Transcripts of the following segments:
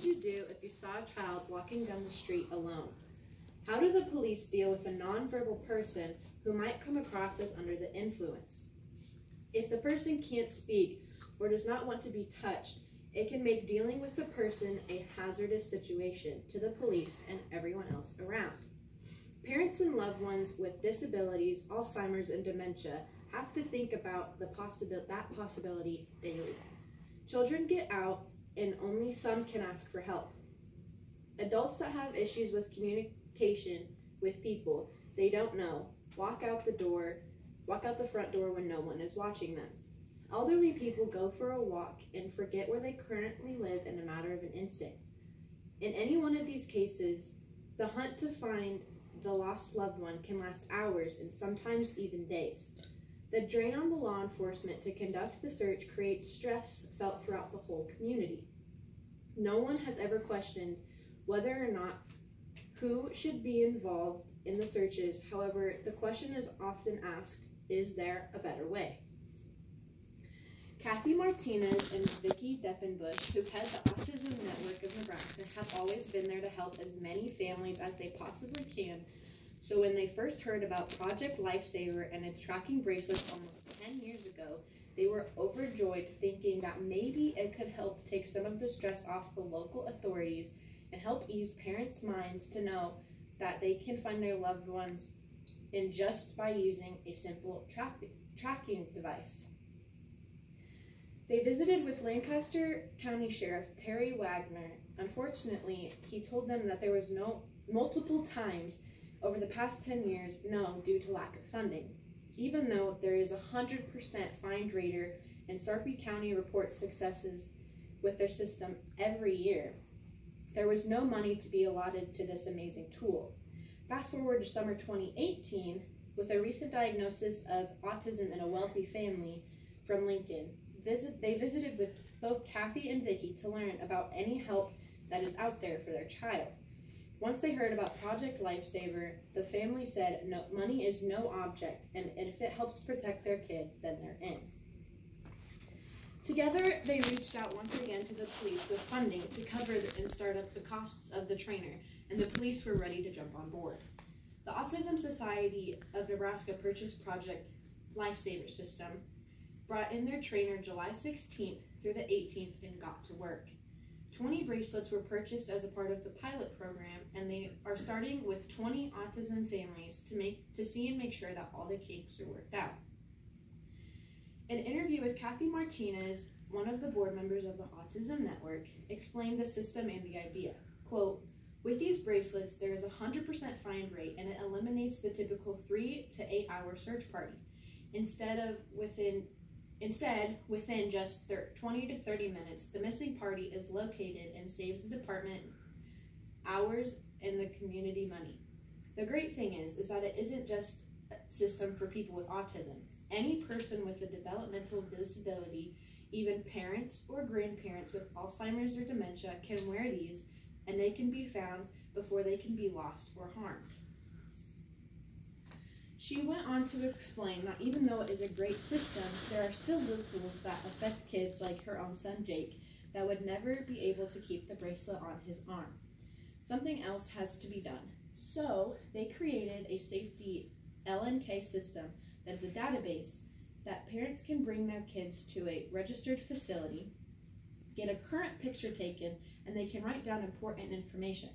would you do if you saw a child walking down the street alone? How do the police deal with a nonverbal person who might come across as under the influence? If the person can't speak or does not want to be touched, it can make dealing with the person a hazardous situation to the police and everyone else around. Parents and loved ones with disabilities, Alzheimer's, and dementia have to think about that possibility daily. Children get out, and only some can ask for help. Adults that have issues with communication with people they don't know walk out the front door when no one is watching them. Elderly people go for a walk and forget where they currently live in a matter of an instant. In any one of these cases, the hunt to find the lost loved one can last hours and sometimes even days. The drain on the law enforcement to conduct the search creates stress felt throughout the whole community. No one has ever questioned whether or not who should be involved in the searches. However, the question is often asked, is there a better way? Kathy Martinez and Vicki Deppenbush, who head the Autism Network of Nebraska, have always been there to help as many families as they possibly can. So when they first heard about Project Lifesaver and its tracking bracelets almost 10 years ago, they were overjoyed, thinking that maybe it could help take some of the stress off the local authorities and help ease parents' minds to know that they can find their loved ones in just by using a simple tracking device. They visited with Lancaster County Sheriff Terry Wagner. Unfortunately, he told them that there was multiple times over the past 10 years no due to lack of funding. Even though there is 100% find rater and Sarpy County reports successes with their system every year, there was no money to be allotted to this amazing tool. Fast forward to summer 2018, with a recent diagnosis of autism in a wealthy family from Lincoln, they visited with both Kathy and Vicki to learn about any help that is out there for their child. Once they heard about Project Lifesaver, the family said no, money is no object, and if it helps protect their kid, then they're in. Together, they reached out once again to the police with funding to cover and start up the costs of the trainer, and the police were ready to jump on board. The Autism Society of Nebraska purchased Project Lifesaver system, brought in their trainer July 16th through the 18th, and got to work. 20 bracelets were purchased as a part of the pilot program, and they are starting with 20 autism families to see and make sure that all the kinks are worked out. An interview with Kathy Martinez, one of the board members of the Autism Network, explained the system and the idea. Quote, "With these bracelets, there is a 100% find rate, and it eliminates the typical 3 to 8 hour search party. Instead, within just 20 to 30 minutes, the missing party is located and saves the department hours and the community money. The great thing is that it isn't just a system for people with autism. Any person with a developmental disability, even parents or grandparents with Alzheimer's or dementia, can wear these, and they can be found before they can be lost or harmed." She went on to explain that even though it is a great system, there are still loopholes that affect kids like her own son Jake that would never be able to keep the bracelet on his arm. Something else has to be done. So they created a safety LNK system that is a database that parents can bring their kids to a registered facility, get a current picture taken, and they can write down important information.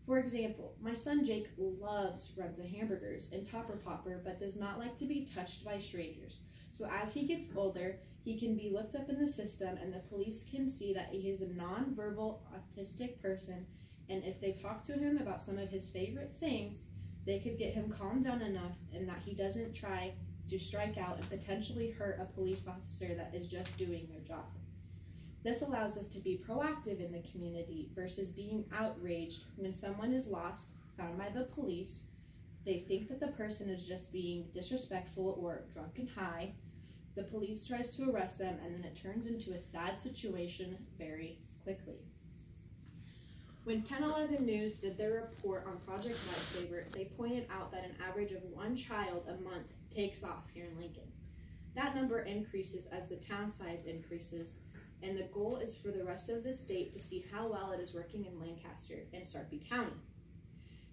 For example, my son Jake loves Runs of Hamburgers and Topper Popper, but does not like to be touched by strangers. So as he gets older, he can be looked up in the system, and the police can see that he is a non-verbal autistic person, and if they talk to him about some of his favorite things, they could get him calmed down enough and that he doesn't try to strike out and potentially hurt a police officer that is just doing their job. This allows us to be proactive in the community versus being outraged when someone is lost, found by the police. They think that the person is just being disrespectful or drunk and high. The police tries to arrest them, and then it turns into a sad situation very quickly. When 1011 News did their report on Project Lifesaver, they pointed out that an average of 1 child a month takes off here in Lincoln. That number increases as the town size increases, and the goal is for the rest of the state to see how well it is working in Lancaster and Sarpy County,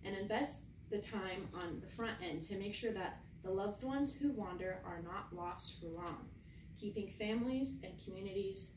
and invest the time on the front end to make sure that the loved ones who wander are not lost for long, keeping families and communities